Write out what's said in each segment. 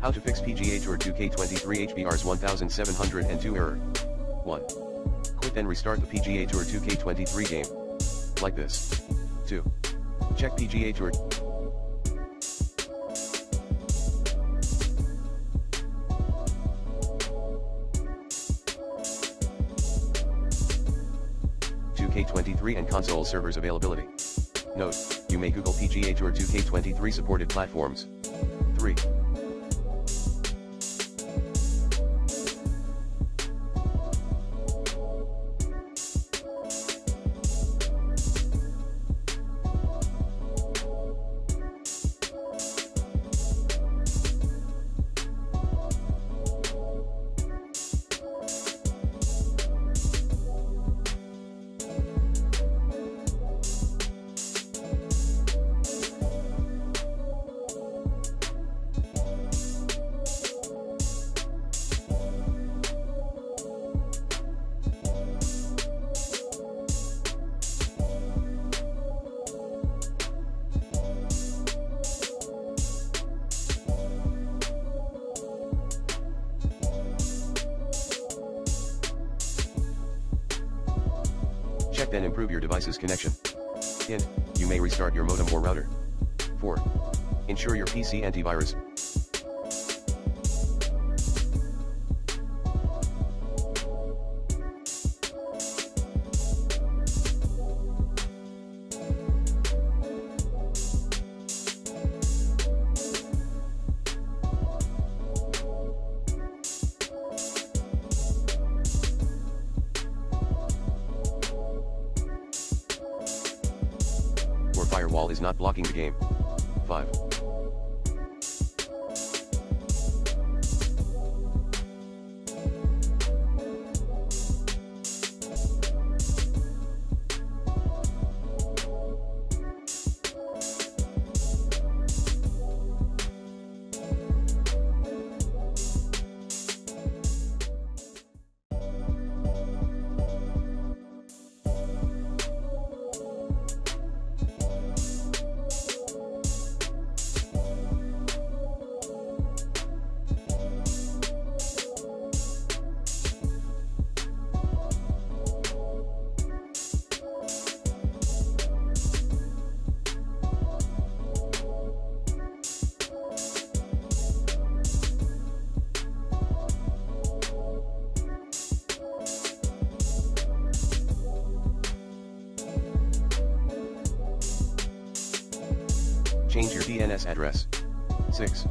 How to fix PGA Tour 2K23 HBR's 1702 error. 1. Quit then restart the PGA Tour 2K23 game. Like this. 2. Check PGA Tour. K23 and console servers availability. Note, you may Google PGA Tour 2K23 supported platforms. 3. Check then improve your device's connection. Hint, you may restart your modem or router. 4. Ensure your PC antivirus. Firewall is not blocking the game. 5. Change your DNS address. 6.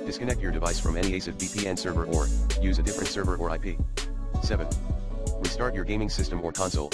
Disconnect your device from any ASID VPN server or use a different server or IP. 7. Restart your gaming system or console.